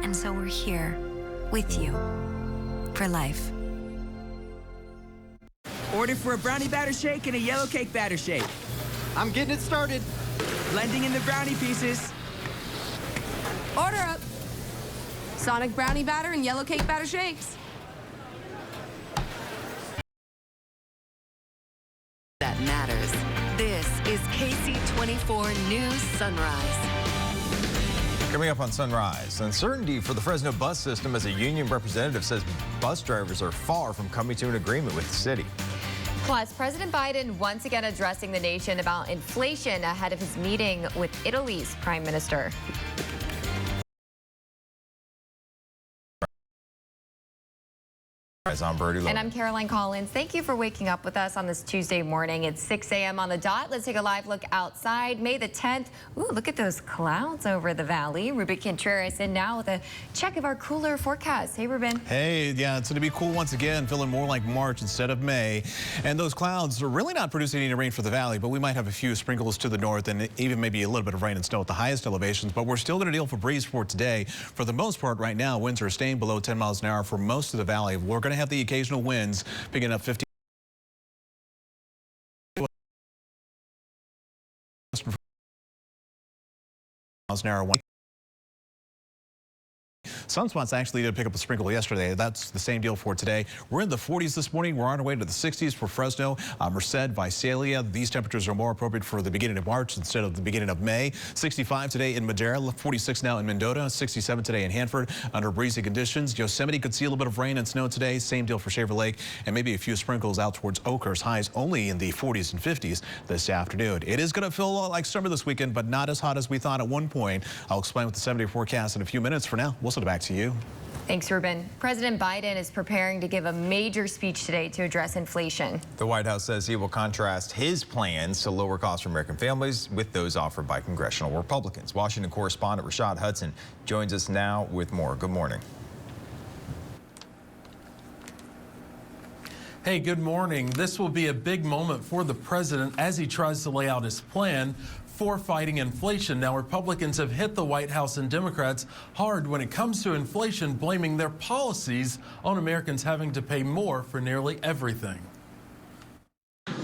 And so we're here with you for life. Order for a brownie batter shake and a yellow cake batter shake. I'm getting it started. Blending in the brownie pieces. Order up. Sonic brownie batter and yellow cake batter shakes. That matters. This is KSEE 24 News Sunrise. Coming up on Sunrise, uncertainty for the Fresno bus system as a union representative says bus drivers are far from coming to an agreement with the city. Plus, President Biden once again addressing the nation about inflation ahead of his meeting with Italy's prime minister. And I'm Caroline Collins. Thank you for waking up with us on this Tuesday morning. It's 6 a.m. on the dot. Let's take a live look outside. May the 10th. Ooh, look at those clouds over the valley. Ruben Contreras in now with a check of our cooler forecast. Hey, Ruben. Hey, yeah, it's going to be cool once again, feeling more like March instead of May. And those clouds are really not producing any rain for the valley, but we might have a few sprinkles to the north and even maybe a little bit of rain and snow at the highest elevations. But we're still going to deal with a breeze for today. For the most part right now, winds are staying below 10 miles an hour for most of the valley. We're going to have the occasional winds picking up 50 miles an hour. Sunspots actually did pick up a sprinkle yesterday. That's the same deal for today. We're in the 40s this morning. We're on our way to the 60s for Fresno, Merced, Visalia. These temperatures are more appropriate for the beginning of March instead of the beginning of May. 65 today in Madera, 46 now in Mendota, 67 today in Hanford under breezy conditions. Yosemite could see a little bit of rain and snow today. Same deal for Shaver Lake and maybe a few sprinkles out towards Oakhurst. Highs only in the 40s and 50s this afternoon. It is going to feel a lot like summer this weekend, but not as hot as we thought at one point. I'll explain with the 7-day forecast in a few minutes. For now, we'll send it back to you. Thanks, Ruben. President Biden is preparing to give a major speech today to address inflation. The White House says he will contrast his plans to lower costs for American families with those offered by congressional Republicans. Washington correspondent Rashad Hudson joins us now with more. Good morning. Hey, good morning. This will be a big moment for the president as he tries to lay out his plan for fighting inflation. Now, Republicans have hit the White House and Democrats hard when it comes to inflation, blaming their policies on Americans having to pay more for nearly everything.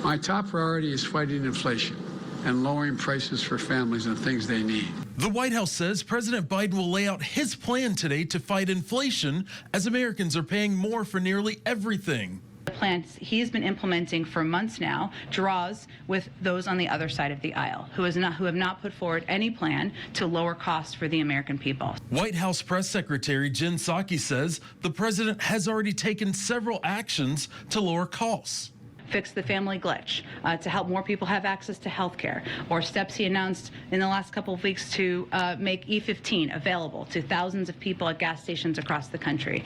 My top priority is fighting inflation and lowering prices for families and things they need. The White House says President Biden will lay out his plan today to fight inflation as Americans are paying more for nearly everything. The plan he's been implementing for months now draws with those on the other side of the aisle who have not put forward any plan to lower costs for the American people. White House Press Secretary Jen Psaki says the president has already taken several actions to lower costs. Fix the family glitch to help more people have access to health care, or steps he announced in the last couple of weeks to make E15 available to thousands of people at gas stations across the country.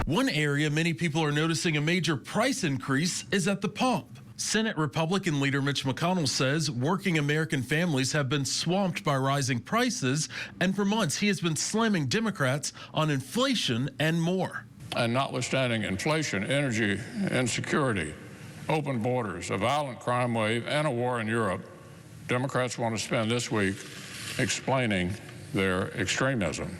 One area many people are noticing a major price increase is at the pump. Senate Republican leader Mitch McConnell says working American families have been swamped by rising prices, and for months he has been slamming Democrats on inflation and more. And notwithstanding inflation, energy insecurity, open borders, a violent crime wave, and a war in Europe, Democrats want to spend this week explaining their extremism.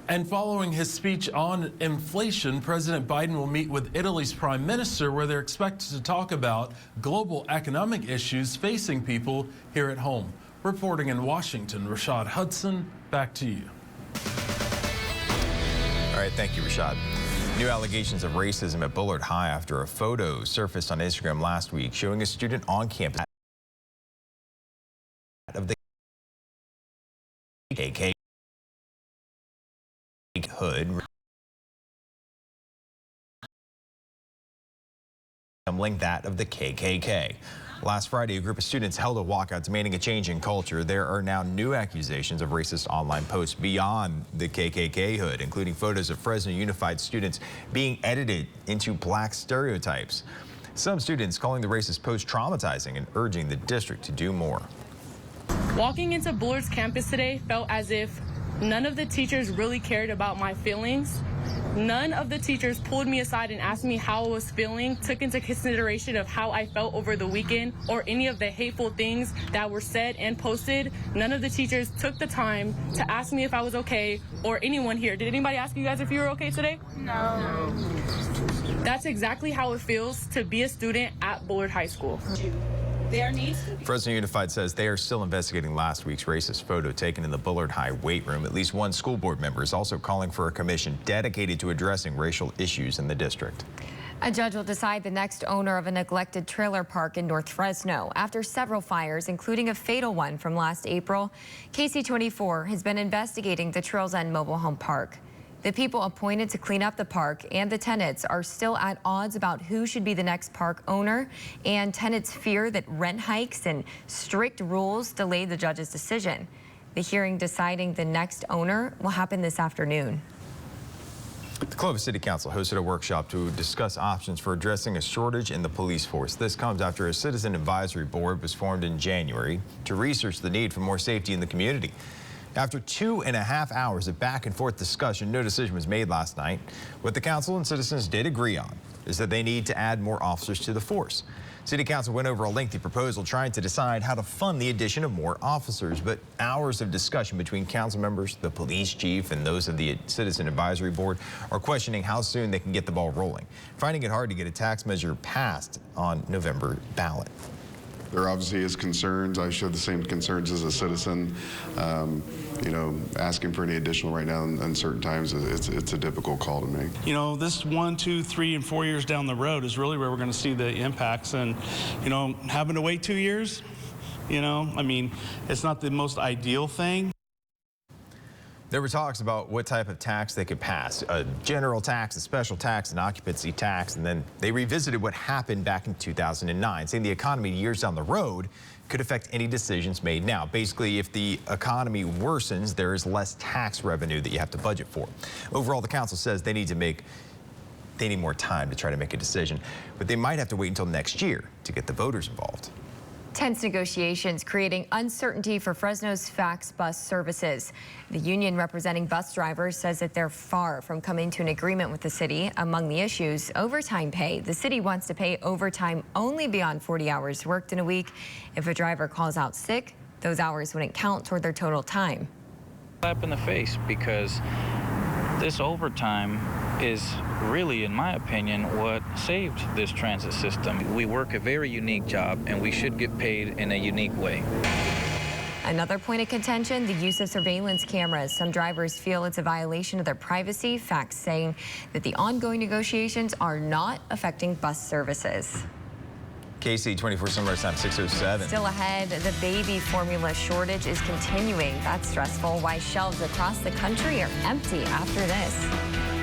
And following his speech on inflation, President Biden will meet with Italy's prime minister, where they're expected to talk about global economic issues facing people here at home. Reporting in Washington, Rashad Hudson, back to you. All right, thank you, Rashad. New allegations of racism at Bullard High after a photo surfaced on Instagram last week showing a student on campus of the KKK hood resembling that of the KKK. Last Friday, a group of students held a walkout demanding a change in culture. There are now new accusations of racist online posts beyond the KKK hood, including photos of Fresno Unified students being edited into black stereotypes. Some students calling the racist post traumatizing and urging the district to do more. Walking into Bullard's campus today felt as if none of the teachers really cared about my feelings None of the teachers pulled me aside and asked me how I was feeling, took into consideration of how I felt over the weekend, or any of the hateful things that were said and posted. None of the teachers took the time to ask me if I was okay, or anyone here. Did anybody ask you guys if you were okay today? No. That's exactly how it feels to be a student at Bullard High School. Fresno Unified says they are still investigating last week's racist photo taken in the Bullard High weight room. At least one school board member is also calling for a commission dedicated to addressing racial issues in the district. A judge will decide the next owner of a neglected trailer park in North Fresno. After several fires, including a fatal one from last April, KSEE 24 has been investigating the Trails End mobile home park. The people appointed to clean up the park and the tenants are still at odds about who should be the next park owner, and tenants fear that rent hikes and strict rules delay the judge's decision. The hearing deciding the next owner will happen this afternoon. The Clovis City Council hosted a workshop to discuss options for addressing a shortage in the police force. This comes after a citizen advisory board was formed in January to research the need for more safety in the community. After 2.5 hours of back and forth discussion, no decision was made last night. What the council and citizens did agree on is that they need to add more officers to the force. City Council went over a lengthy proposal trying to decide how to fund the addition of more officers, but hours of discussion between council members, the police chief, and those of the Citizen Advisory Board are questioning how soon they can get the ball rolling, finding it hard to get a tax measure passed on November ballot. There obviously is concerns. I share the same concerns as a citizen. You know, asking for any additional right now in certain times, it's a difficult call to make. You know, this 1, 2, 3, and 4 years down the road is really where we're going to see the impacts. And, you know, having to wait 2 years, you know, I mean, it's not the most ideal thing. There were talks about what type of tax they could pass, a general tax, a special tax, an occupancy tax, and then they revisited what happened back in 2009, saying the economy years down the road could affect any decisions made now. Basically, if the economy worsens, there is less tax revenue that you have to budget for. Overall, the council says they need more time to try to make a decision, but they might have to wait until next year to get the voters involved. Tense negotiations creating uncertainty for Fresno's fax bus services. The union representing bus drivers says that they're far from coming to an agreement with the city. Among the issues, overtime pay. The city wants to pay overtime only beyond 40 hours worked in a week. If a driver calls out sick, those hours wouldn't count toward their total time. Slap in the face, because this overtime is really, in my opinion, what saved this transit system. We work a very unique job, and we should get paid in a unique way. Another point of contention, the use of surveillance cameras. Some drivers feel it's a violation of their privacy. Facts saying that the ongoing negotiations are not affecting bus services. KSEE 24 Sunrise Time 6:07. Still ahead, the baby formula shortage is continuing. That's stressful. Why shelves across the country are empty after this.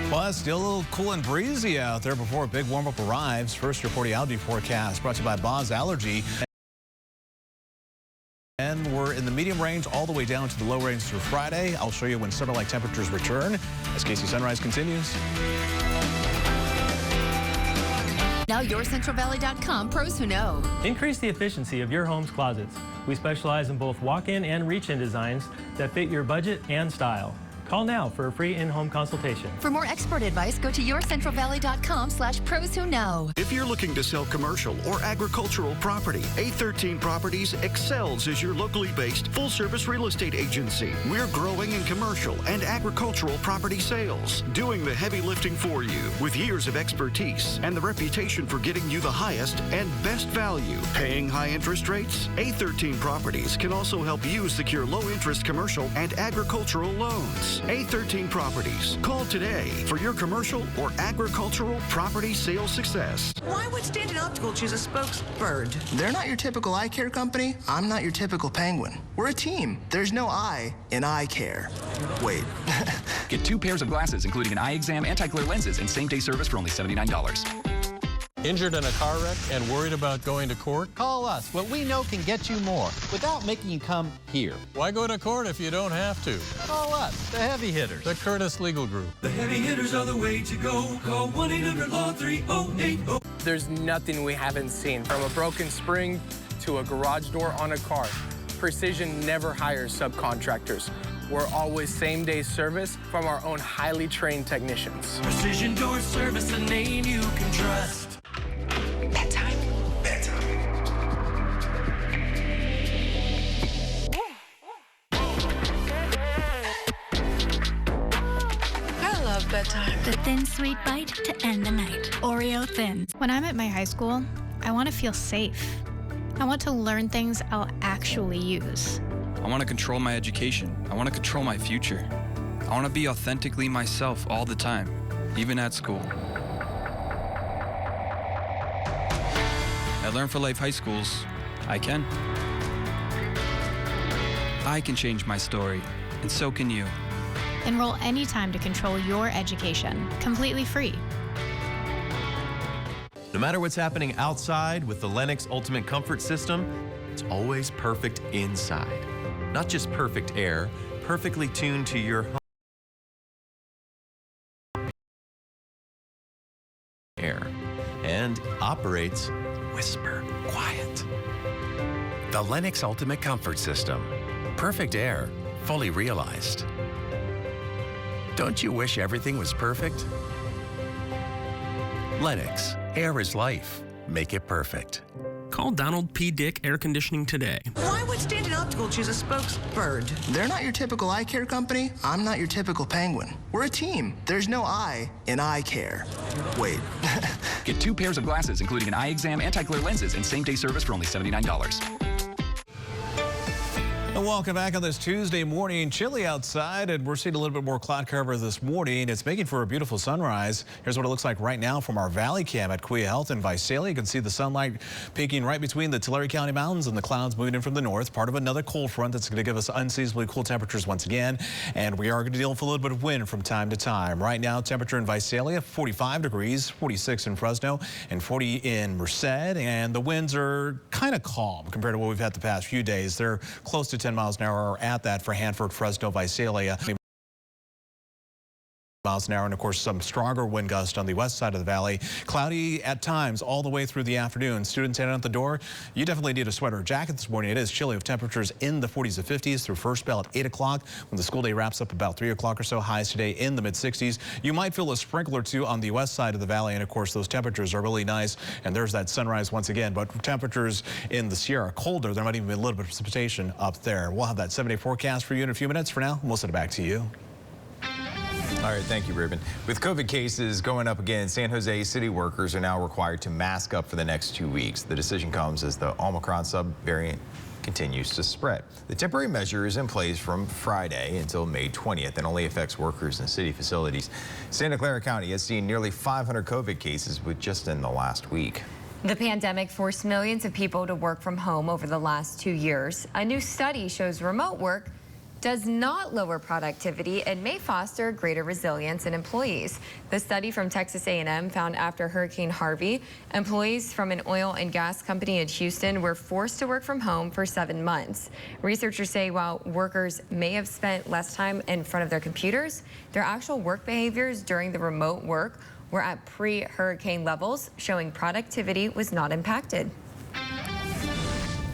Well, it's still a little cool and breezy out there before a big warm-up arrives. First, your 40-hour forecast brought to you by Boz Allergy. And we're in the medium range all the way down to the low range through Friday. I'll show you when summer-like temperatures return as KSEE Sunrise continues. Now YourCentralValley.com pros who know. Increase the efficiency of your home's closets. We specialize in both walk-in and reach-in designs that fit your budget and style. Call now for a free in-home consultation. For more expert advice, go to YourCentralValley.com/pros who know. If you're looking to sell commercial or agricultural property, A13 Properties excels as your locally based full-service real estate agency. We're growing in commercial and agricultural property sales, doing the heavy lifting for you with years of expertise and the reputation for getting you the highest and best value. Paying high interest rates? A13 Properties can also help you secure low-interest commercial and agricultural loans. A13 Properties. Call today for your commercial or agricultural property sales success. Why would Stanton Optical choose a spokesbird? They're not your typical eye care company. I'm not your typical penguin. We're a team. There's no I in eye care. Wait. Get 2 pairs of glasses, including an eye exam, anti-glare lenses, and same-day service for only $79. Injured in a car wreck and worried about going to court? Call us. What we know can get you more without making you come here. Why go to court if you don't have to? Call us, the heavy hitters. The Curtis Legal Group. The heavy hitters are the way to go. Call 1-800-LAW-3080. There's nothing we haven't seen, from a broken spring to a garage door on a car. Precision never hires subcontractors. we're always same-day service from our own highly trained technicians. Precision Door Service, a name you can trust. Bedtime. I love bedtime. The thin, sweet bite to end the night. Oreo Thins. When I'm at my high school, I want to feel safe. I want to learn things I'll actually use. I want to control my education. I want to control my future. I want to be authentically myself all the time, even at school. At Learn for Life High Schools, I can. I can change my story, and so can you. Enroll anytime to control your education, completely free. No matter what's happening outside with the Lennox Ultimate Comfort System, it's always perfect inside. Not just perfect air, perfectly tuned to your home air, and operates whisper quiet. The Lennox Ultimate Comfort System. Perfect air, fully realized. Don't you wish everything was perfect? Lennox, air is life. Make it perfect. Call Donald P. Dick Air Conditioning today. Why would Stanton Optical choose a spokesbird? They're not your typical eye care company. I'm not your typical penguin. We're a team. There's no I in eye care. Wait. Get 2 pairs of glasses, including an eye exam, anti-glare lenses, and same-day service for only $79. And welcome back on this Tuesday morning. Chilly outside, and we're seeing a little bit more cloud cover this morning. It's making for a beautiful sunrise. Here's what it looks like right now from our Valley Cam at KSEE Health in Visalia. You can see the sunlight peeking right between the Tulare County Mountains and the clouds moving in from the north. Part of another cold front that's going to give us unseasonably cool temperatures once again. And we are going to deal with a little bit of wind from time to time. Right now, temperature in Visalia, 45 degrees, 46 in Fresno, and 40 in Merced. And the winds are kind of calm compared to what we've had the past few days. They're close to 10 miles an hour at that for Hanford, Fresno, Visalia. Miles an hour, and of course some stronger wind gusts on the west side of the valley. Cloudy at times all the way through the afternoon. Students heading out the door, you definitely need a sweater or jacket this morning. It is chilly with temperatures in the 40s to 50s through first bell at 8 o'clock when the school day wraps up about 3 o'clock or so. Highs today in the mid 60s. You might feel a sprinkle or two on the west side of the valley, and of course those temperatures are really nice, and there's that sunrise once again. But temperatures in the Sierra colder. There might even be a little bit of precipitation up there. We'll have that 7-day forecast for you in a few minutes. For now, we'll send it back to you. All right, thank you, Ruben. With COVID cases going up again, San Jose city workers are now required to mask up for the next 2 weeks. The decision comes as the Omicron subvariant continues to spread. The temporary measure is in place from Friday until May 20th and only affects workers in city facilities. Santa Clara County has seen nearly 500 COVID cases just in the last week. The pandemic forced millions of people to work from home over the last 2 years. A new study shows remote work does not lower productivity and may foster greater resilience in employees. The study from Texas A&M found after Hurricane Harvey, employees from an oil and gas company in Houston were forced to work from home for 7 months. Researchers say while workers may have spent less time in front of their computers, their actual work behaviors during the remote work were at pre-hurricane levels, showing productivity was not impacted.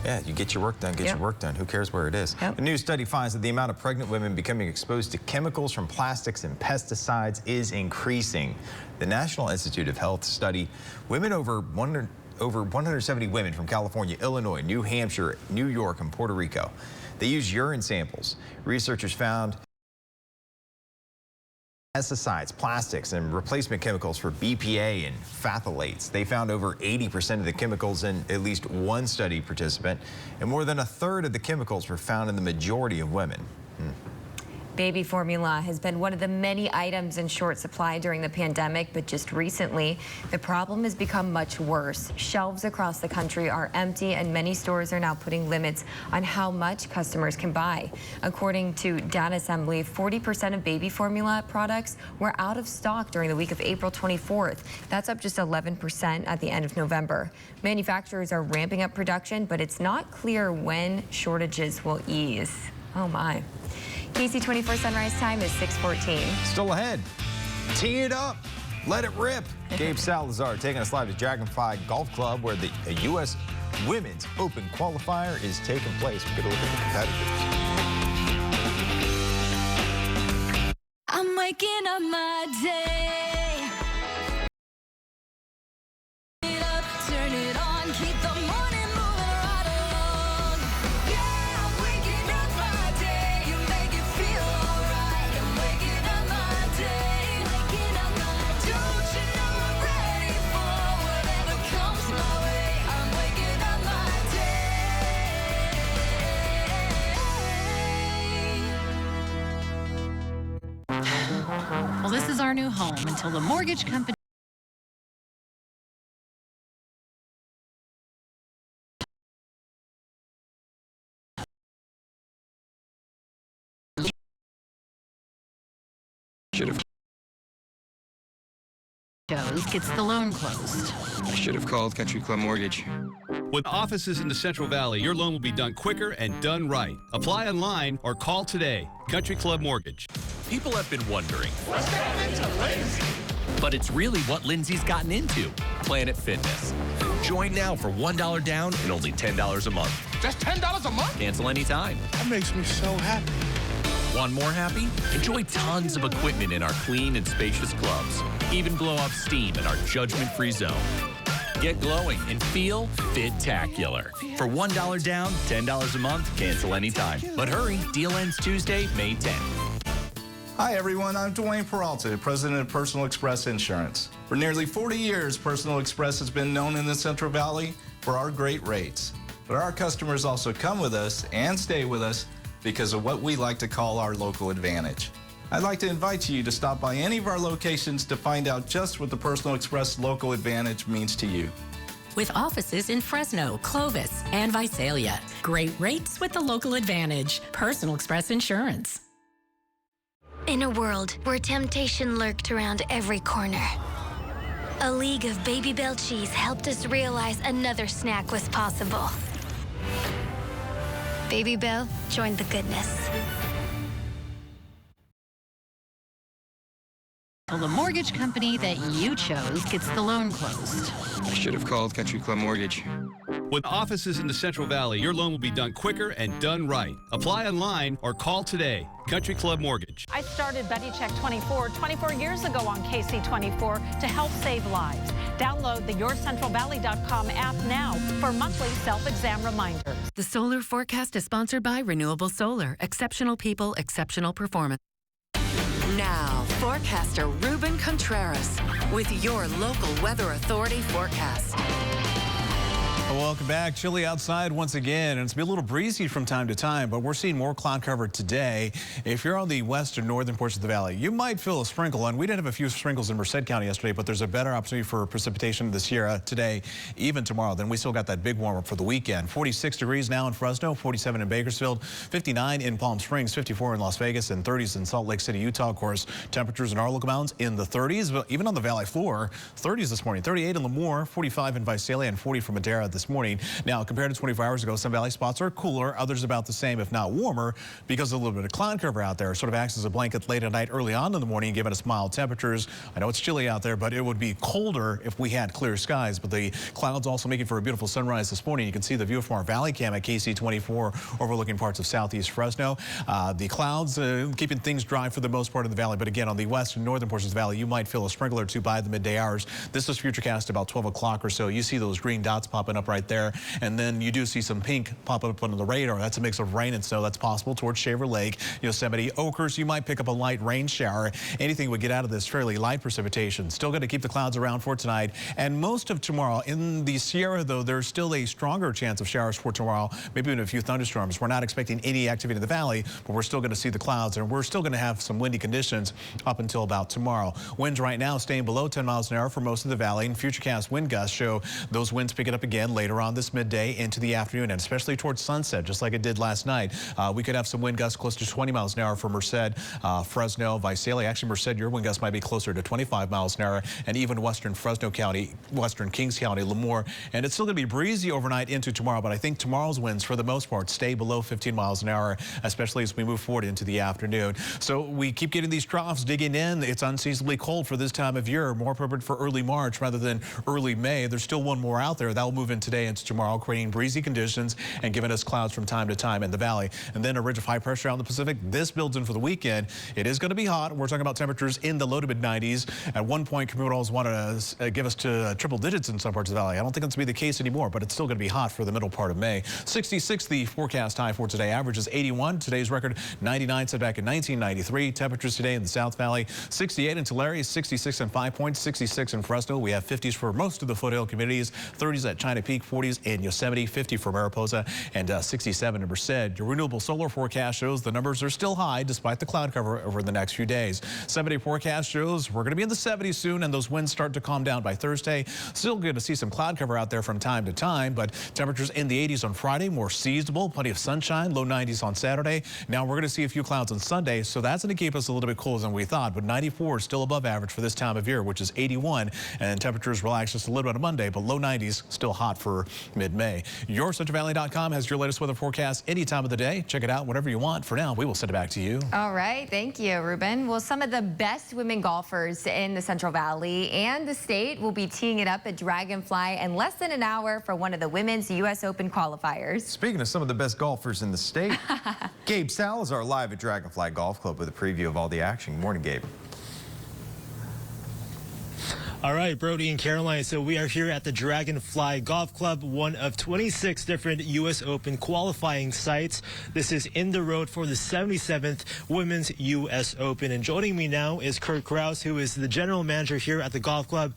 Yeah, you get your work done, get your work done. Who cares where it is? The new study finds that the amount of pregnant women becoming exposed to chemicals from plastics and pesticides is increasing. The National Institute of Health study women over 170 women from California, Illinois, New Hampshire, New York, and Puerto Rico. They used urine samples. Researchers found pesticides, plastics, and replacement chemicals for BPA and phthalates. They found over 80% of the chemicals in at least one study participant, and more than a third of the chemicals were found in the majority of women. Baby formula has been one of the many items in short supply during the pandemic, but just recently, the problem has become much worse. Shelves across the country are empty, and many stores are now putting limits on how much customers can buy. According to Data Assembly, 40% of baby formula products were out of stock during the week of April 24th. That's up just 11% at the end of November. Manufacturers are ramping up production, but it's not clear when shortages will ease. Oh my. KSEE 24 sunrise time is 6:14. Still ahead. Tee it up. Let it rip. Gabe Salazar taking us live to Dragonfly Golf Club, where the U.S. Women's Open qualifier is taking place. We'll get a look at the competitors. waking up my day. Turn it on, keep the morning moving right along. Yeah, I'm waking up my day. You make it feel alright. I'm waking up my day. Waking up my day. Don't you know I'm ready for whatever comes my way? I'm waking up my day. Well, this is our new home until the mortgage company gets the loan closed. I should have called Country Club Mortgage. With offices in the Central Valley, your loan will be done quicker and done right. Apply online or call today. Country Club Mortgage. People have been wondering, What's gotten into Lindsay? but it's really what Lindsay's gotten into. Planet Fitness. Join now for $1 down and only $10 a month. Just $10 a month? Cancel anytime. That makes me so happy. Want more happy? Enjoy tons of equipment in our clean and spacious clubs. Even blow off steam in our judgment-free zone. Get glowing and feel fit-tacular. For $1 down, $10 a month, cancel anytime. But hurry, deal ends Tuesday, May 10th. Hi everyone, I'm Dwayne Peralta, President of Personal Express Insurance. For nearly 40 years, Personal Express has been known in the Central Valley for our great rates. But our customers also come with us and stay with us because of what we like to call our local advantage. I'd like to invite you to stop by any of our locations to find out just what the Personal Express local advantage means to you. With offices in Fresno, Clovis, and Visalia. Great rates with the local advantage. Personal Express Insurance. In a world where temptation lurked around every corner, a league of Baby Bell cheese helped us realize another snack was possible. Baby Bell joined the goodness. Well, the mortgage company that you chose gets the loan closed. I should have called Country Club Mortgage. With offices in the Central Valley, your loan will be done quicker and done right. Apply online or call today. Country Club Mortgage. I started Betty Check 24 years ago on KSEE 24 to help save lives. Download the YourCentralValley.com app now for monthly self-exam reminders. The Solar Forecast is sponsored by Renewable Solar. Exceptional people, exceptional performance. Now, forecaster Ruben Contreras with your local Weather Authority forecast. Welcome back. Chilly outside once again, and it's been a little breezy from time to time, but we're seeing more cloud cover today. If you're on the west or northern portion of the valley, you might feel a sprinkle, and we did have a few sprinkles in Merced County yesterday, but there's a better opportunity for precipitation this year today, even tomorrow. Then we still got that big warm up for the weekend. 46 degrees now in Fresno, 47 in Bakersfield, 59 in Palm Springs, 54 in Las Vegas, and 30s in Salt Lake City, Utah. Of course, temperatures in our local mountains in the 30s, but even on the valley floor, 30s this morning, 38 in Lemoore, 45 in Visalia, and 40 for Madera this morning. Now, compared to 24 hours ago, some valley spots are cooler, others about the same, if not warmer, because of a little bit of cloud cover out there. It sort of acts as a blanket late at night, early on in the morning, giving us mild temperatures. I know it's chilly out there, but it would be colder if we had clear skies. But the clouds also making for a beautiful sunrise this morning. You can see the view from our valley cam at KSEE 24 overlooking parts of southeast Fresno. The clouds keeping things dry for the most part of the valley. But again, on the west and northern portions of the valley, you might feel a sprinkle or two by the midday hours. This is futurecast about 12 o'clock or so. You see those green dots popping up right there. And then you do see some pink pop up on the radar. That's a mix of rain and snow that's possible towards Shaver Lake, Yosemite, Oakhurst. You might pick up a light rain shower. Anything would get out of this fairly light precipitation. Still going to keep the clouds around for tonight and most of tomorrow. In the Sierra, though, there's still a stronger chance of showers for tomorrow, maybe even a few thunderstorms. We're not expecting any activity in the valley, but we're still going to see the clouds, and we're still going to have some windy conditions up until about tomorrow. Winds right now staying below 10 miles an hour for most of the valley, and futurecast wind gusts show those winds picking up again later on this midday into the afternoon, and especially towards sunset, just like it did last night. We could have some wind gusts close to 20 miles an hour for Merced, Fresno, Visalia. Actually, Merced, your wind gusts might be closer to 25 miles an hour, and even western Fresno County, western Kings County, Lemoore. And it's still going to be breezy overnight into tomorrow, but I think tomorrow's winds, for the most part, stay below 15 miles an hour, especially as we move forward into the afternoon. So we keep getting these troughs digging in. It's unseasonably cold for this time of year, more appropriate for early March rather than early May. There's still one more out there that will move into today into tomorrow, creating breezy conditions and giving us clouds from time to time in the valley. And then a ridge of high pressure out in the Pacific. This builds in for the weekend. It is going to be hot. We're talking about temperatures in the low to mid 90s. At one point, criminals wanted to give us to triple digits in some parts of the valley. I don't think it's going to be the case anymore, but it's still going to be hot for the middle part of May. 66 the forecast high for today. Average is 81. Today's record 99 set back in 1993. Temperatures today in the South Valley 68 in Tulare, 66 in 5 Points, 66 in Fresno. We have 50s for most of the foothill communities, 30s at China Peak, 40s in Yosemite, 50 for Mariposa, and 67 in Merced. Your renewable solar forecast shows the numbers are still high despite the cloud cover over the next few days. 7-day forecast shows we're going to be in the 70s soon, and those winds start to calm down by Thursday. Still going to see some cloud cover out there from time to time, but temperatures in the 80s on Friday, more seasonable, plenty of sunshine, low 90s on Saturday. Now we're going to see a few clouds on Sunday, so that's going to keep us a little bit cooler than we thought, but 94 is still above average for this time of year, which is 81, and temperatures relax just a little bit on Monday, but low 90s, still hot for mid-May. YourCentralValley.com has your latest weather forecast any time of the day. Check it out whenever you want. For now, we will send it back to you. All right. Thank you, Ruben. Well, some of the best women golfers in the Central Valley and the state will be teeing it up at Dragonfly in less than an hour for one of the women's U.S. Open qualifiers. Speaking of some of the best golfers in the state, Gabe Salazar live at Dragonfly Golf Club with a preview of all the action. Good morning, Gabe. All right, Brody and Caroline, so we are here at the Dragonfly Golf Club, one of 26 different U.S. Open qualifying sites. This is in the road for the 77th Women's U.S. Open. And joining me now is Kurt Kraus, who is the general manager here at the golf club.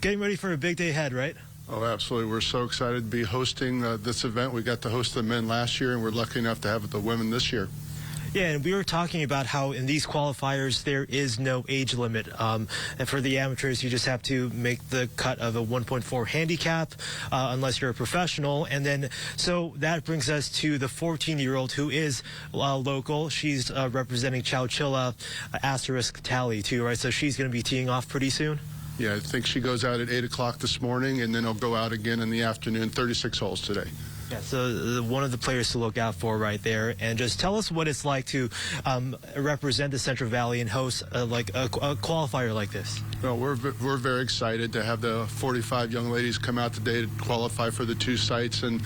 Getting ready for a big day ahead, right? Oh, absolutely. We're so excited to be hosting this event. We got to host the men last year, and we're lucky enough to have the women this year. Yeah, and we were talking about how in these qualifiers there is no age limit. And for the amateurs, you just have to make the cut of a 1.4 handicap unless you're a professional. And then, so that brings us to the 14-year-old who is local. She's representing Chowchilla asterisk tally too, right? So she's going to be teeing off pretty soon. Yeah, I think she goes out at 8 o'clock this morning, and then I'll go out again in the afternoon, 36 holes today. Yeah, so one of the players to look out for right there. And just tell us what it's like to represent the Central Valley and host like a qualifier like this. Well, we're very excited to have the 45 young ladies come out today to qualify for the two sites, and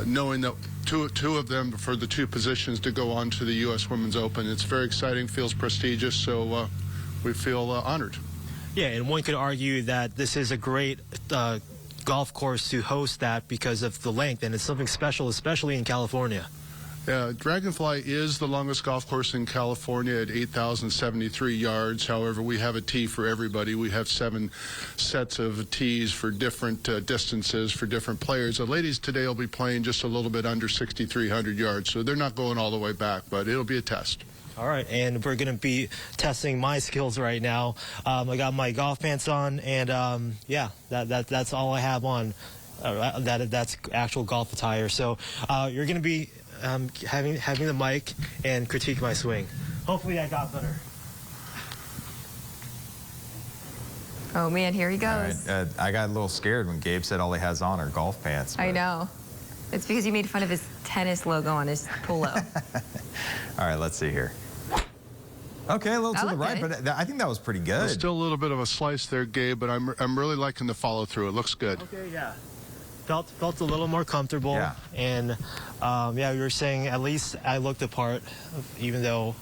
knowing that two of them for the two positions to go on to the U.S. Women's Open. It's very exciting, feels prestigious, so we feel honored. Yeah, and one could argue that this is a great golf course to host that because of the length, and it's something special, especially in California. Yeah, Dragonfly is the longest golf course in California at 8,073 yards. However, we have a tee for everybody. We have 7 sets of tees for different distances for different players. The ladies today will be playing just a little bit under 6,300 yards, so they're not going all the way back, but it'll be a test. All right, and we're going to be testing my skills right now. I got my golf pants on, and yeah, that's all I have on. That's actual golf attire. So you're going to be having the mic and critique my swing. Hopefully I got better. Oh man, here he goes. All right, I got a little scared when Gabe said all he has on are golf pants. I know. It's because you made fun of his tennis logo on his polo. All right, let's see here. Okay, a little to the right, but I think that was pretty good. There's still a little bit of a slice there, Gabe, but I'm really liking the follow through. It looks good. Okay, yeah. Felt a little more comfortable. Yeah. And yeah, you were saying at least I looked the part, even though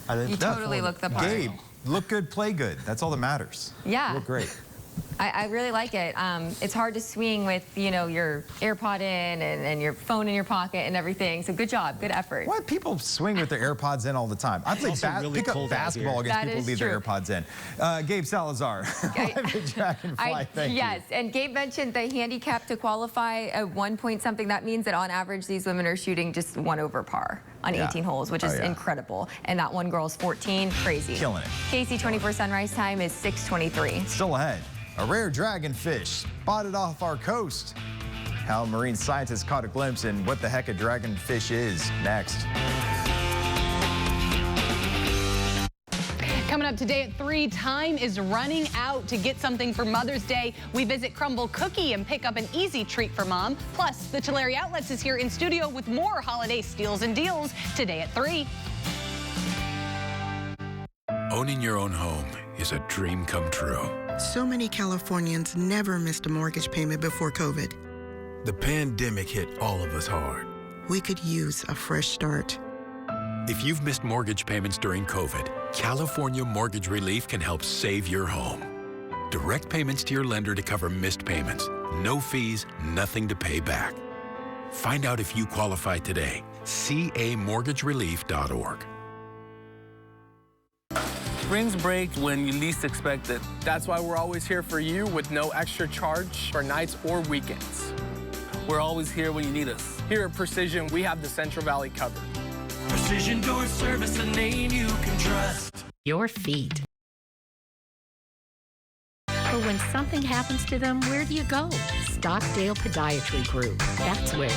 I didn't. You totally looked the part. Gabe, look good, play good. That's all that matters. Yeah. You look great. I really like it. It's hard to swing with, you know, your AirPod in and your phone in your pocket and everything. So good job, good effort. Why people swing with their AirPods in all the time? I play pick up basketball against people who leave their AirPods in. Gabe Salazar, live at Dragonfly. Thank you. Yes, and Gabe mentioned the handicap to qualify at 1 point something. That means that on average these women are shooting just 1 over par on 18 holes, which is incredible. And that one girl's 14, crazy. Killing it. KSEE 24 sunrise time is 6:23. Still ahead. A rare dragonfish spotted off our coast. How marine scientists caught a glimpse and what the heck a dragonfish is. Next. Coming up today at 3, time is running out to get something for Mother's Day. We visit Crumble Cookie and pick up an easy treat for mom. Plus, the Tulare Outlets is here in studio with more holiday steals and deals today at 3. Owning your own home is a dream come true. So many Californians never missed a mortgage payment before COVID. The pandemic hit all of us hard. We could use a fresh start. If you've missed mortgage payments during COVID, California Mortgage Relief can help save your home. Direct payments to your lender to cover missed payments. No fees, nothing to pay back. Find out if you qualify today. camortgagerelief.org. Spring's break when you least expect it. That's why we're always here for you with no extra charge for nights or weekends. We're always here when you need us. Here at Precision, we have the Central Valley covered. Precision Door Service, a name you can trust. Your feet. But when something happens to them, where do you go? Stockdale Podiatry Group. That's where.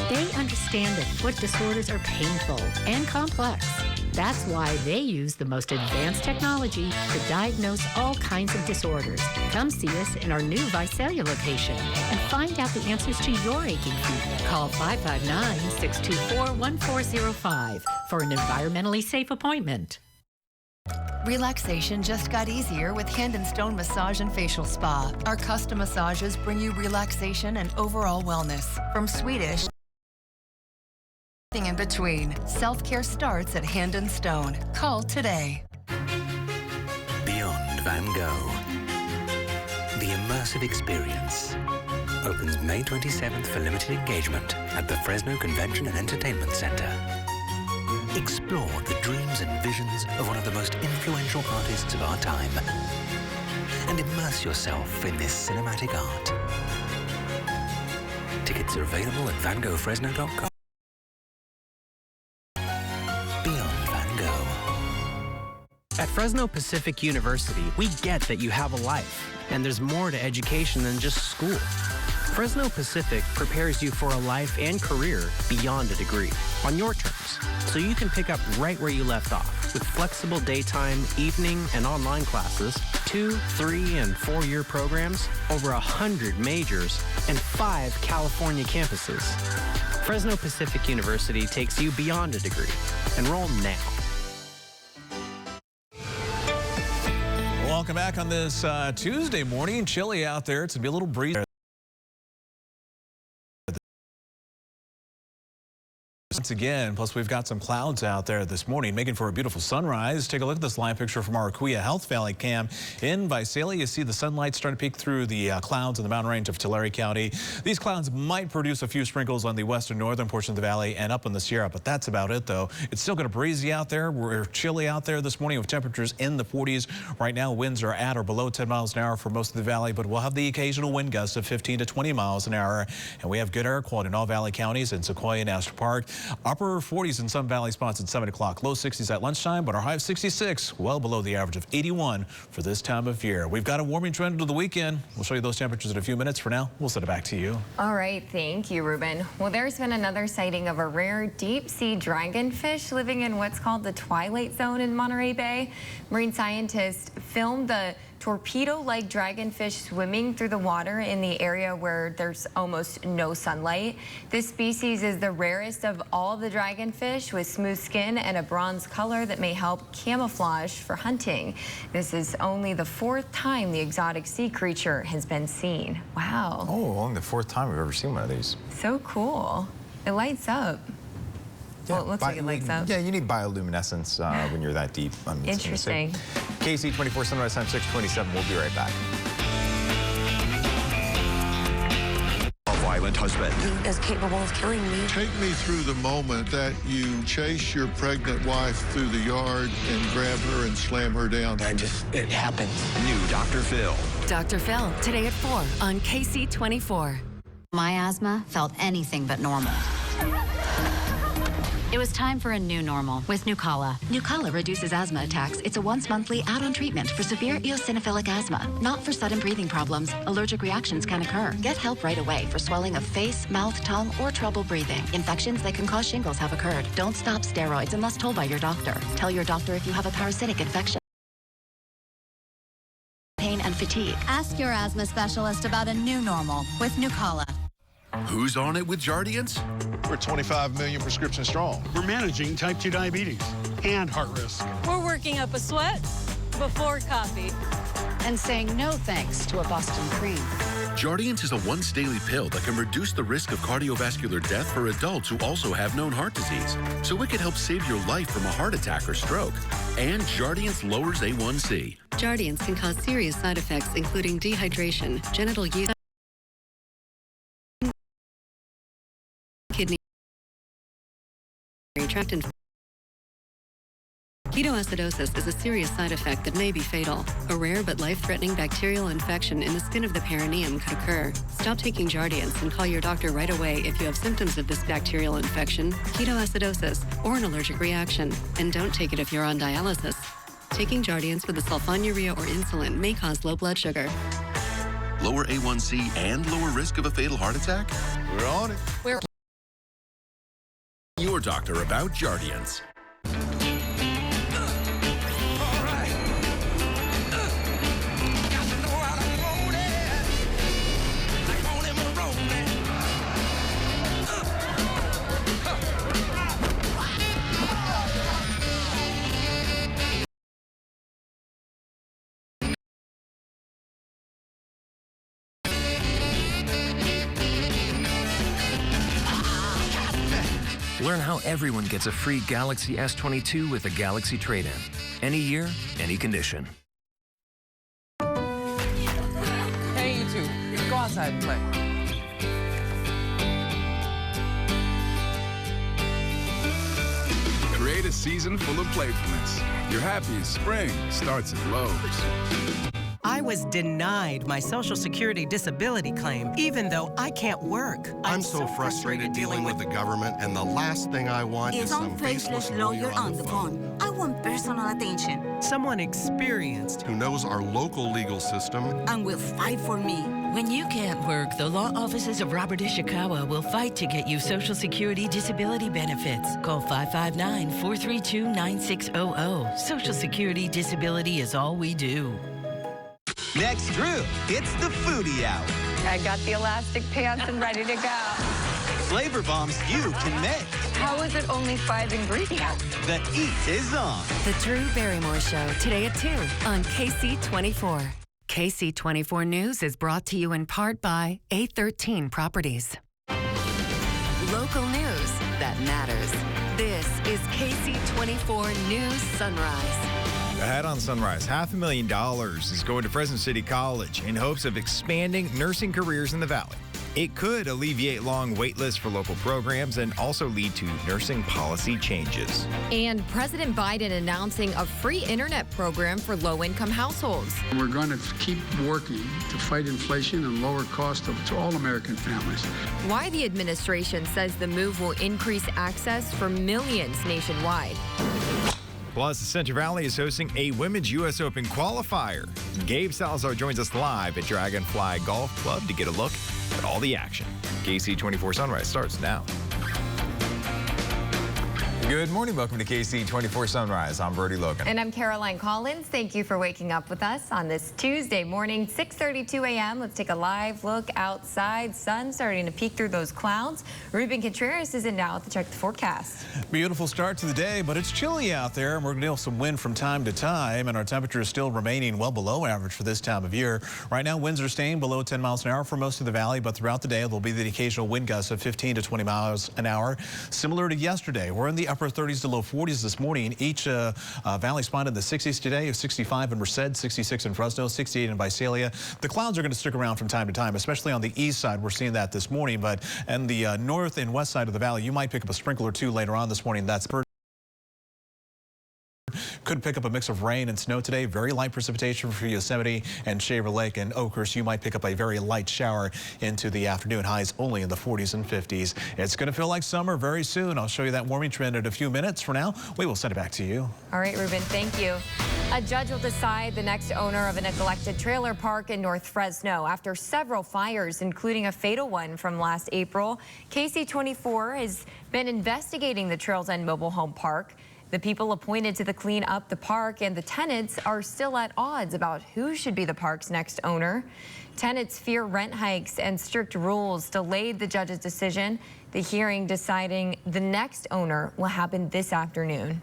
They understand that foot disorders are painful and complex. That's why they use the most advanced technology to diagnose all kinds of disorders. Come see us in our new Visalia location and find out the answers to your aching feet. Call 559-624-1405 for an environmentally safe appointment. Relaxation just got easier with Hand and Stone Massage and Facial Spa. Our custom massages bring you relaxation and overall wellness. From Swedish in between. Self-care starts at Hand and Stone. Call today. Beyond Van Gogh. The immersive experience opens May 27th for limited engagement at the Fresno Convention and Entertainment Center. Explore the dreams and visions of one of the most influential artists of our time and immerse yourself in this cinematic art. Tickets are available at vangoghfresno.com. At Fresno Pacific University, we get that you have a life, and there's more to education than just school. Fresno Pacific prepares you for a life and career beyond a degree, on your terms, so you can pick up right where you left off with flexible daytime, evening, and online classes, 2-, 3-, and 4-year programs, over 100 majors, and 5 California campuses. Fresno Pacific University takes you beyond a degree. Enroll now. Welcome back on this Tuesday morning. Chilly out there. It's going to be a little breezy. Once again, plus we've got some clouds out there this morning, making for a beautiful sunrise. Take a look at this live picture from our Aquia Health Valley cam in Visalia. You see the sunlight starting to peek through the clouds in the mountain range of Tulare County. These clouds might produce a few sprinkles on the western northern portion of the valley and up in the Sierra, but that's about it though. It's still going to breezy out there. We're chilly out there this morning with temperatures in the 40s. Right now, winds are at or below 10 miles an hour for most of the valley, but we'll have the occasional wind gusts of 15 to 20 miles an hour. And we have good air quality in all valley counties in Sequoia and Astor Park. Upper 40s in some valley spots at 7 o'clock. Low 60s at lunchtime, but our high of 66, well below the average of 81 for this time of year. We've got a warming trend into the weekend. We'll show you those temperatures in a few minutes. For now, we'll send it back to you. All right, thank you, Ruben. Well, there's been another sighting of a rare deep-sea dragonfish living in what's called the Twilight Zone in Monterey Bay. Marine scientists filmed the torpedo-like dragonfish swimming through the water in the area where there's almost no sunlight. This species is the rarest of all the dragonfish, with smooth skin and a bronze color that may help camouflage for hunting. This is only the 4th time the exotic sea creature has been seen. Wow. Oh, only the 4th time we've ever seen one of these. So cool. It lights up. Yeah, well, it looks like it lights up. Yeah, you need bioluminescence when you're that deep. Interesting. KSEE 24 sunrise time 6:27. We'll be right back. A violent husband. He is capable of killing me. Take me through the moment that you chase your pregnant wife through the yard and grab her and slam her down. It happened. New Dr. Phil. Dr. Phil, today at 4 on KSEE 24. My asthma felt anything but normal. It was time for a new normal with Nucala. Nucala reduces asthma attacks. It's a once-monthly add-on treatment for severe eosinophilic asthma, not for sudden breathing problems. Allergic reactions can occur. Get help right away for swelling of face, mouth, tongue, or trouble breathing. Infections that can cause shingles have occurred. Don't stop steroids unless told by your doctor. Tell your doctor if you have a parasitic infection. Pain and fatigue. Ask your asthma specialist about a new normal with Nucala. Who's on it with Jardiance? We're 25 million prescriptions strong. We're managing type 2 diabetes and heart risk. We're working up a sweat before coffee. And saying no thanks to a Boston cream. Jardiance is a once daily pill that can reduce the risk of cardiovascular death for adults who also have known heart disease. So it could help save your life from a heart attack or stroke. And Jardiance lowers A1C. Jardiance can cause serious side effects, including dehydration, genital use, kidney tract infection. Ketoacidosis is a serious side effect that may be fatal. A rare but life-threatening bacterial infection in the skin of the perineum could occur. Stop taking Jardiance and call your doctor right away if you have symptoms of this bacterial infection, ketoacidosis, or an allergic reaction. And don't take it if you're on dialysis. Taking Jardiance with a sulfonylurea or insulin may cause low blood sugar. Lower A1C and lower risk of a fatal heart attack? We're on it. We're your doctor about Jardiance. Learn how everyone gets a free Galaxy S22 with a Galaxy trade-in. Any year, any condition. Hey, you two, go outside and play. Create a season full of playfulness. Your happiest spring starts at Lowe's. I was denied my Social Security disability claim, even though I can't work. I'm so frustrated dealing with the government, and the last thing I want is some faceless lawyer on the phone. I want personal attention. Someone experienced who knows our local legal system and will fight for me. When you can't work, the law offices of Robert Ishikawa will fight to get you Social Security disability benefits. Call 559-432-9600. Social Security disability is all we do. Next, Drew, it's the foodie hour. I got the elastic pants and ready to go. Flavor bombs you can make. How is it only 5 ingredients? The heat is on. The Drew Barrymore Show, today at 2 on KC24. KC24 News is brought to you in part by A13 Properties. Local news that matters. This is KC24 News Sunrise. Ahead on Sunrise, $500,000 is going to Fresno City College in hopes of expanding nursing careers in the Valley. It could alleviate long wait lists for local programs and also lead to nursing policy changes. And President Biden announcing a free internet program for low-income households. We're going to keep working to fight inflation and lower cost to all American families. Why the administration says the move will increase access for millions nationwide. Plus, the Central Valley is hosting a Women's U.S. Open qualifier. Gabe Salazar joins us live at Dragonfly Golf Club to get a look at all the action. KC24 Sunrise starts now. Good morning. Welcome to KC24 Sunrise. I'm Brody Logan. And I'm Caroline Collins. Thank you for waking up with us on this Tuesday morning, 6:32 a.m. Let's take a live look outside. Sun starting to peek through those clouds. Ruben Contreras is in now to check the forecast. Beautiful start to the day, but it's chilly out there, and we're going to deal with some wind from time to time, and our temperature is still remaining well below average for this time of year. Right now, winds are staying below 10 miles an hour for most of the valley, but throughout the day, there'll be the occasional wind gusts of 15 to 20 miles an hour. Similar to yesterday, we're in the upper 30s to low 40s this morning. Each valley spot in the 60s today, 65 in Merced, 66 in Fresno, 68 in Visalia. The clouds are going to stick around from time to time, especially on the east side. We're seeing that this morning, but in the north and west side of the valley, you might pick up a sprinkle or two later on this morning. That's could pick up a mix of rain and snow today. Very light precipitation for Yosemite and Shaver Lake and Oakhurst. You might pick up a very light shower into the afternoon. Highs only in the 40s and 50s. It's going to feel like summer very soon. I'll show you that warming trend in a few minutes. For now, we will send it back to you. All right, Ruben, thank you. A judge will decide the next owner of a neglected trailer park in North Fresno after several fires, including a fatal one from last April. KC24 has been investigating the Trails End Mobile Home Park. The people appointed to clean up the park and the tenants are still at odds about who should be the park's next owner. Tenants fear rent hikes and strict rules delayed the judge's decision. The hearing deciding the next owner will happen this afternoon.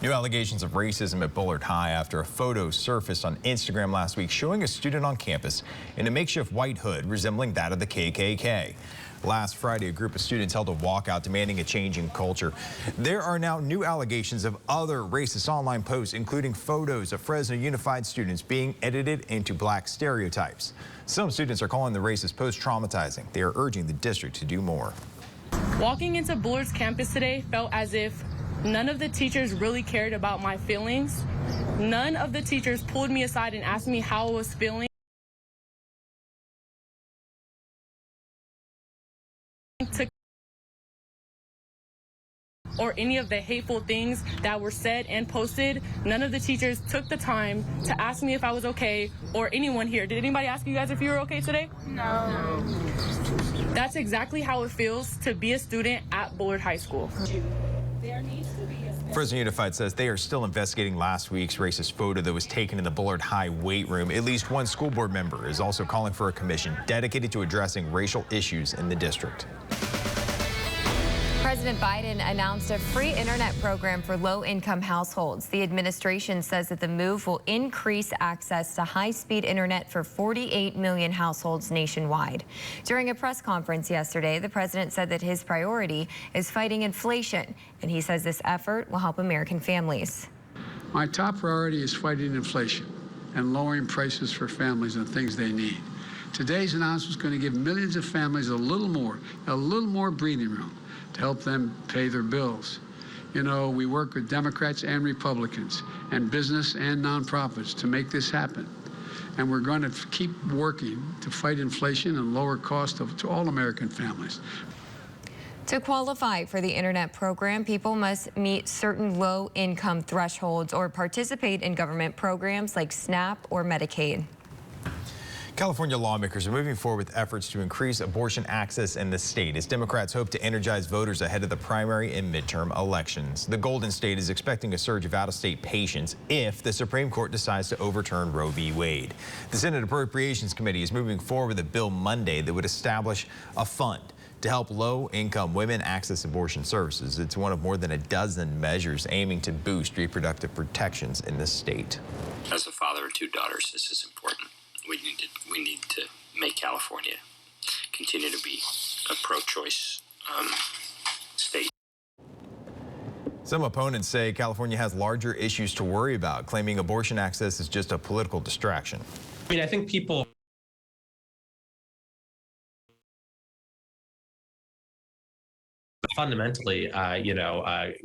New allegations of racism at Bullard High after a photo surfaced on Instagram last week showing a student on campus in a makeshift white hood resembling that of the KKK. Last Friday, a group of students held a walkout demanding a change in culture. There are now new allegations of other racist online posts, including photos of Fresno Unified students being edited into black stereotypes. Some students are calling the racist post traumatizing. They are urging the district to do more. Walking into Bullard's campus today felt as if none of the teachers really cared about my feelings. None of the teachers pulled me aside and asked me how I was feeling. Or any of the hateful things that were said and posted. None of the teachers took the time to ask me if I was okay, or anyone here. Did anybody ask you guys if you were okay today? No. That's exactly how it feels to be a student at Bullard High School. Fresno Unified says they are still investigating last week's racist photo that was taken in the Bullard High weight room. At least one school board member is also calling for a commission dedicated to addressing racial issues in the district. President Biden announced a free internet program for low-income households. The administration says that the move will increase access to high-speed internet for 48 million households nationwide. During a press conference yesterday, the president said that his priority is fighting inflation, and he says this effort will help American families. My top priority is fighting inflation and lowering prices for families and things they need. Today's announcement is going to give millions of families a little more breathing room to help them pay their bills. You know, we work with Democrats and Republicans and business and nonprofits to make this happen. And we're going to keep working to fight inflation and lower costs to all American families. To qualify for the internet program, people must meet certain low-income thresholds or participate in government programs like SNAP or Medicaid. California lawmakers are moving forward with efforts to increase abortion access in the state as Democrats hope to energize voters ahead of the primary and midterm elections. The Golden State is expecting a surge of out-of-state patients if the Supreme Court decides to overturn Roe v. Wade. The Senate Appropriations Committee is moving forward with a bill Monday that would establish a fund to help low-income women access abortion services. It's one of more than a dozen measures aiming to boost reproductive protections in the state. As a father of two daughters, this is important. We need to make California continue to be a pro-choice state. Some opponents say California has larger issues to worry about, claiming abortion access is just a political distraction. I mean, I think people fundamentally,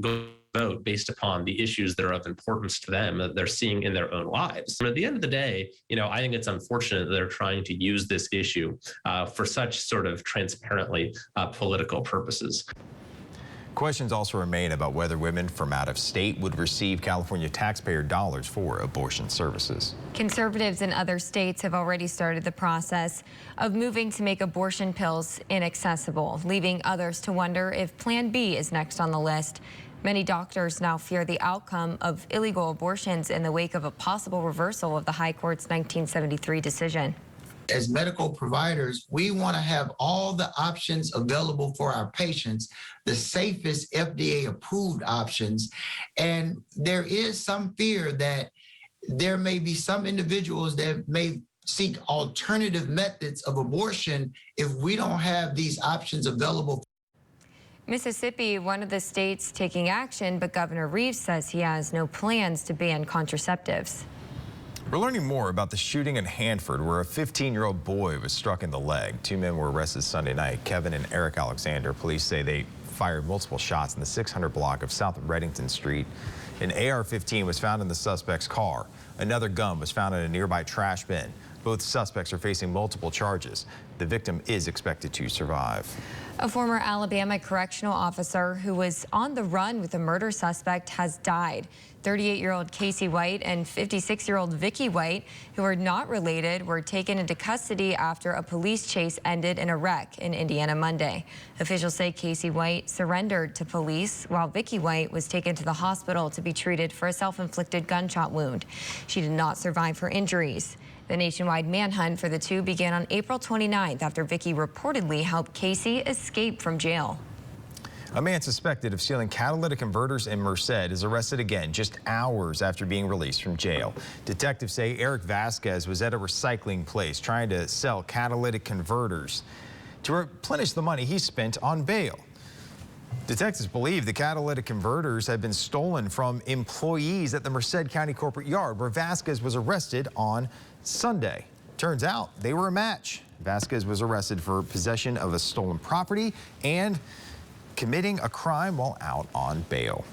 go vote based upon the issues that are of importance to them that they're seeing in their own lives. And at the end of the day, I think it's unfortunate that they're trying to use this issue for such sort of transparently political purposes. Questions also remain about whether women from out of state would receive California taxpayer dollars for abortion services. Conservatives in other states have already started the process of moving to make abortion pills inaccessible, leaving others to wonder if Plan B is next on the list. Many doctors now fear the outcome of illegal abortions in the wake of a possible reversal of the High Court's 1973 decision. As medical providers, we want to have all the options available for our patients, the safest FDA-approved options. And there is some fear that there may be some individuals that may seek alternative methods of abortion if we don't have these options available. Mississippi, one of the states taking action, but Governor Reeves says he has no plans to ban contraceptives. We're learning more about the shooting in Hanford, where a 15-year-old boy was struck in the leg. Two men were arrested Sunday night, Kevin and Eric Alexander. Police say they fired multiple shots in the 600 block of South Reddington Street. An AR-15 was found in the suspect's car. Another gun was found in a nearby trash bin. Both suspects are facing multiple charges. The victim is expected to survive. A former Alabama correctional officer who was on the run with a murder suspect has died. 38-year-old Casey White and 56-year-old Vicky White, who are not related, were taken into custody after a police chase ended in a wreck in Indiana Monday. Officials say Casey White surrendered to police while Vicky White was taken to the hospital to be treated for a self-inflicted gunshot wound. She did not survive her injuries. The nationwide manhunt for the two began on April 29th after Vicky reportedly helped Casey escape from jail. A man suspected of stealing catalytic converters in Merced is arrested again just hours after being released from jail. Detectives say Eric Vasquez was at a recycling place trying to sell catalytic converters to replenish the money he spent on bail. Detectives believe the catalytic converters had been stolen from employees at the Merced County Corporate Yard, where Vasquez was arrested on Sunday. Turns out they were a match. Vasquez was arrested for possession of a stolen property and committing a crime while out on bail.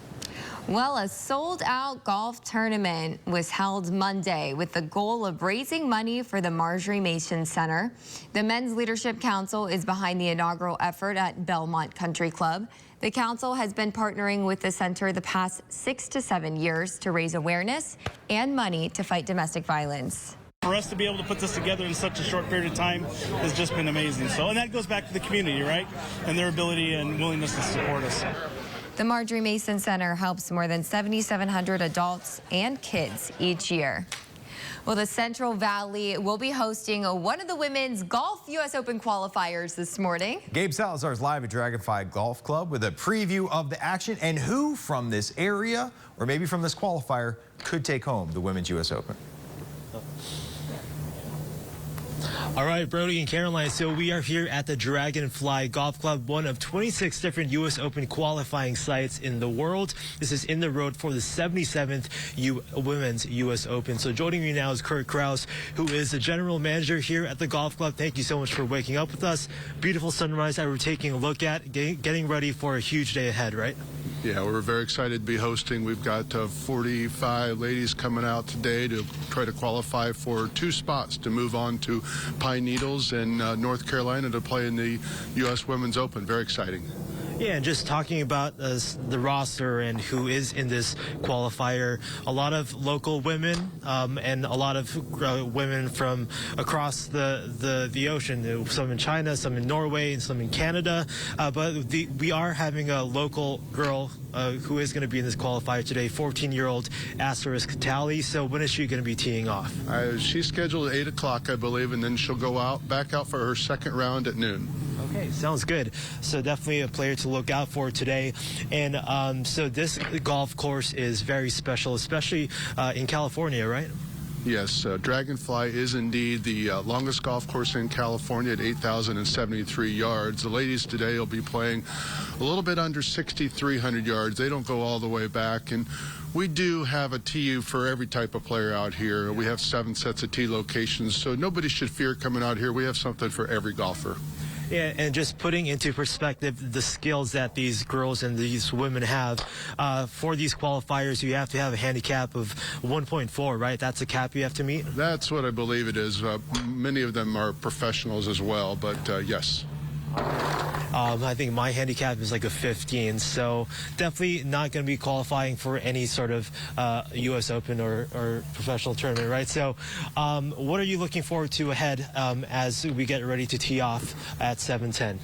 Well, a sold-out golf tournament was held Monday with the goal of raising money for the Marjorie Mason Center. The Men's Leadership Council is behind the inaugural effort at Belmont Country Club. The council has been partnering with the center the past 6 to 7 years to raise awareness and money to fight domestic violence. For us to be able to put this together in such a short period of time has just been amazing. So, and that goes back to the community, right? And their ability and willingness to support us. The Marjorie Mason Center helps more than 7,700 adults and kids each year. Well, the Central Valley will be hosting one of the women's golf U.S. Open qualifiers this morning. Gabe Salazar is live at Dragonfly Golf Club with a preview of the action and who from this area or maybe from this qualifier could take home the Women's U.S. Open. All right, Brody and Caroline, so we are here at the Dragonfly Golf Club, one of 26 different U.S. Open qualifying sites in the world. This is in the road for the 77th Women's U.S. Open. So joining me now is Kurt Kraus, who is the general manager here at the golf club. Thank you so much for waking up with us. Beautiful sunrise that we're taking a look at, getting ready for a huge day ahead, right? Yeah, we're very excited to be hosting. We've got 45 ladies coming out today to try to qualify for 2 spots to move on to Pine Needles in North Carolina to play in the U.S. Women's Open. Very exciting. Yeah, and just talking about the roster and who is in this qualifier, a lot of local women and a lot of women from across the ocean, some in China, some in Norway, and some in Canada. But we are having a local girl who is going to be in this qualifier today, 14-year-old Asterisk Tally. So when is she going to be teeing off? She's scheduled at 8 o'clock, I believe, and then she'll go back out for her second round at noon. Okay, sounds good. So definitely a player to look out for today. And so this golf course is very special, especially in California, right? Yes, Dragonfly is indeed the longest golf course in California at 8,073 yards. The ladies today will be playing a little bit under 6,300 yards. They don't go all the way back. And we do have a tee for every type of player out here. We have 7 sets of tee locations, so nobody should fear coming out here. We have something for every golfer. Yeah, and just putting into perspective the skills that these girls and these women have, for these qualifiers, you have to have a handicap of 1.4, right? That's a cap you have to meet? That's what I believe it is. Many of them are professionals as well, but yes. I think my handicap is like a 15, so definitely not going to be qualifying for any sort of U.S. Open or professional tournament, right? So what are you looking forward to ahead as we get ready to tee off at 7:10?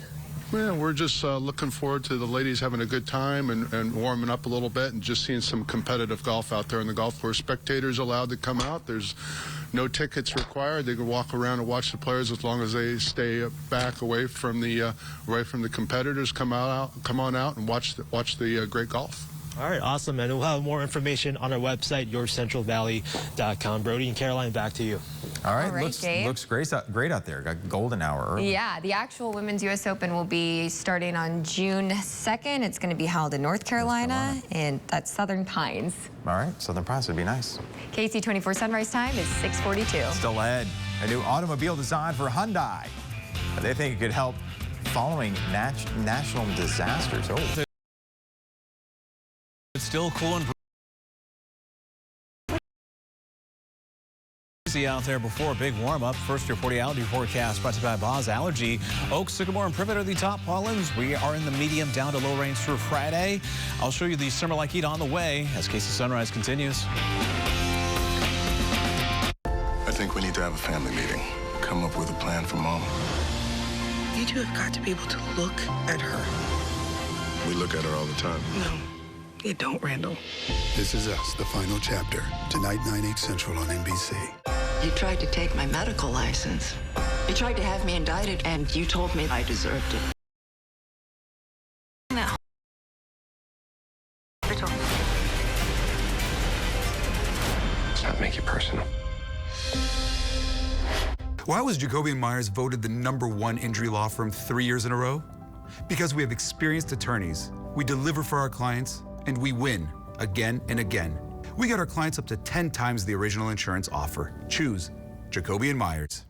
Yeah, we're just looking forward to the ladies having a good time and warming up a little bit and just seeing some competitive golf out there on the golf course. Spectators allowed to come out. There's no tickets required. They can walk around and watch the players as long as they stay back away from the competitors. Come on out and watch the great golf. All right, awesome, and we'll have more information on our website, yourcentralvalley.com. Brody and Caroline, back to you. All right, looks great out there. Got golden hour early. Yeah, the actual Women's U.S. Open will be starting on June 2nd. It's going to be held in North Carolina, and that's Southern Pines. All right, Southern Pines would be nice. KSEE 24 sunrise time is 6:42. Still ahead, a new automobile design for Hyundai. They think it could help following national disasters. Oh. It's still cool and breezy out there before a big warm-up. First, your 40-hour forecast brought to you by Boz Allergy. Oak, Sycamore, and Privet are the top pollens. We are in the medium down to low range for Friday. I'll show you the summer-like heat on the way as KSEE Sunrise continues. I think we need to have a family meeting. Come up with a plan for Mom. You two have got to be able to look at her. We look at her all the time. No. You don't, Randall. This Is Us, the final chapter. Tonight, 9/8 Central on NBC. You tried to take my medical license. You tried to have me indicted, and you told me I deserved it. personal. Why was Jacoby & Myers voted the #1 injury law firm 3 years in a row? Because we have experienced attorneys, we deliver for our clients, and we win again and again. We get our clients up to 10 times the original insurance offer. Choose Jacoby & Myers.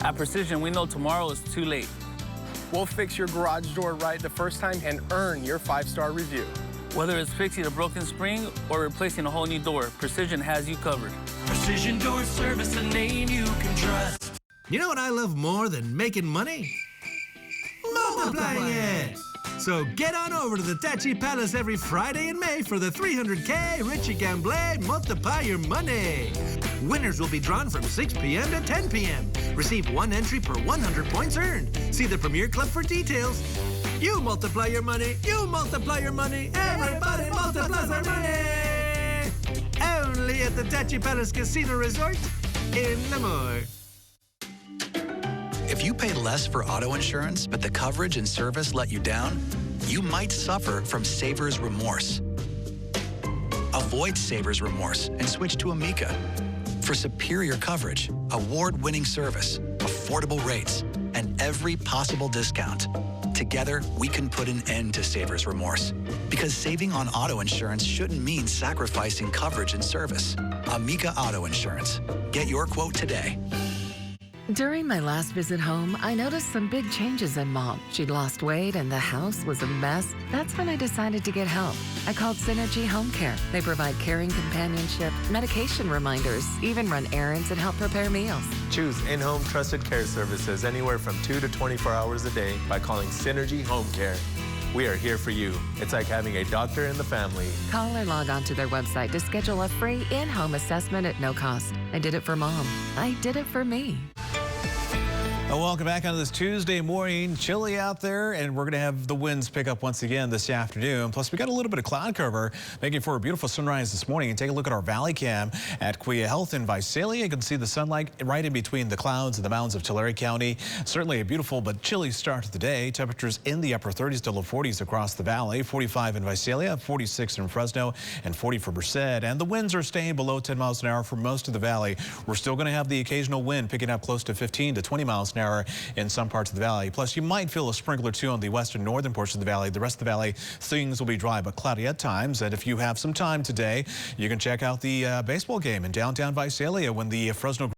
At Precision, we know tomorrow is too late. We'll fix your garage door right the first time and earn your 5-star review. Whether it's fixing a broken spring or replacing a whole new door, Precision has you covered. Precision Door Service, a name you can trust. You know what I love more than making money? Multiplying it! So get on over to the Tachi Palace every Friday in May for the 300K Richie Gamble Multiply Your Money. Winners will be drawn from 6 p.m. to 10 p.m. Receive 1 entry per 100 points earned. See the Premier Club for details. You multiply your money, you multiply your money, everybody multiplies their money! Only at the Tachi Palace Casino Resort in Lemoore. If you pay less for auto insurance, but the coverage and service let you down, you might suffer from saver's remorse. Avoid saver's remorse and switch to Amica. For superior coverage, award-winning service, affordable rates, and every possible discount. Together, we can put an end to saver's remorse. Because saving on auto insurance shouldn't mean sacrificing coverage and service. Amica Auto Insurance. Get your quote today. During my last visit home, I noticed some big changes in Mom. She'd lost weight and the house was a mess. That's when I decided to get help. I called Synergy Home Care. They provide caring companionship, medication reminders, even run errands and help prepare meals. Choose in-home trusted care services anywhere from 2 to 24 hours a day by calling Synergy Home Care. We are here for you. It's like having a doctor in the family. Call or log on to their website to schedule a free in-home assessment at no cost. I did it for Mom. I did it for me. Well, welcome back on this Tuesday morning. Chilly out there, and we're going to have the winds pick up once again this afternoon. Plus, we got a little bit of cloud cover, making for a beautiful sunrise this morning. And take a look at our valley cam at Quia Health in Visalia. You can see the sunlight right in between the clouds and the mountains of Tulare County. Certainly a beautiful but chilly start to the day. Temperatures in the upper 30s to low 40s across the valley. 45 in Visalia, 46 in Fresno, and 40 for Merced. And the winds are staying below 10 miles an hour for most of the valley. We're still going to have the occasional wind picking up close to 15 to 20 miles an hour in some parts of the valley. Plus, you might feel a sprinkle or two on the western northern portion of the valley. The rest of the valley, things will be dry but cloudy at times. And if you have some time today, you can check out the baseball game in downtown Visalia when the Fresno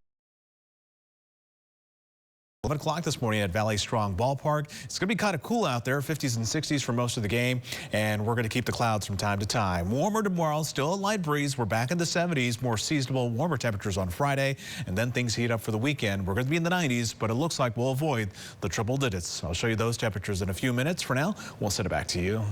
11 o'clock this morning at Valley Strong Ballpark. It's going to be kind of cool out there, 50s and 60s for most of the game, and we're going to keep the clouds from time to time. Warmer tomorrow, still a light breeze. We're back in the 70s, more seasonable, warmer temperatures on Friday, and then things heat up for the weekend. We're going to be in the 90s, but it looks like we'll avoid the triple digits. I'll show you those temperatures in a few minutes. For now, we'll send it back to you.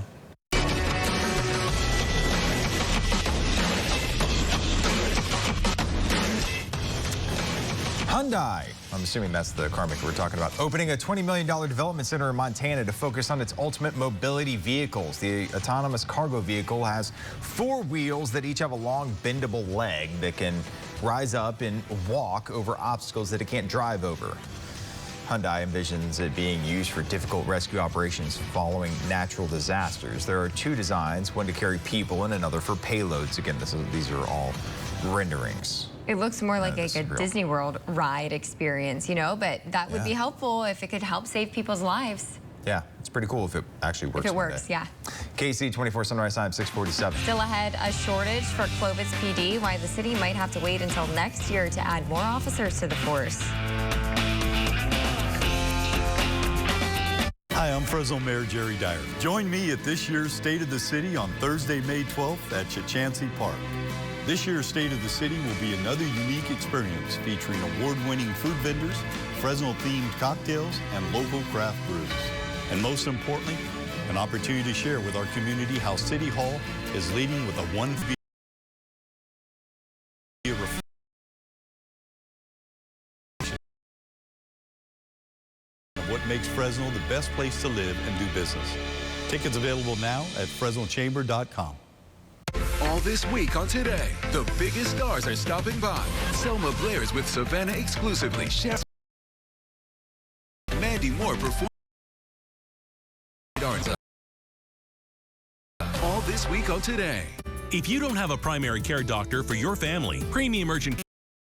Hyundai, I'm assuming that's the car maker we're talking about, opening a $20 million development center in Montana to focus on its ultimate mobility vehicles. The autonomous cargo vehicle has 4 wheels that each have a long bendable leg that can rise up and walk over obstacles that it can't drive over. Hyundai envisions it being used for difficult rescue operations following natural disasters. There are 2 designs, one to carry people and another for payloads. Again, these are all renderings. It looks more like a Disney World ride experience, you know, but that would be helpful if it could help save people's lives. Yeah, it's pretty cool if it actually works. If it works, yeah. KSEE 24 Sunrise Time, 647. Still ahead, a shortage for Clovis PD, why the city might have to wait until next year to add more officers to the force. Hi, I'm Fresno Mayor Jerry Dyer. Join me at this year's State of the City on Thursday, May 12th at Chachansey Park. This year's State of the City will be another unique experience featuring award-winning food vendors, Fresno-themed cocktails, and local craft brews. And most importantly, an opportunity to share with our community how City Hall is leading with a one of what makes Fresno the best place to live and do business. Tickets available now at FresnoChamber.com. All this week on Today, the biggest stars are stopping by. Selma Blair's with Savannah exclusively. Mandy Moore performs. All this week on Today. If you don't have a primary care doctor for your family, Premium Urgent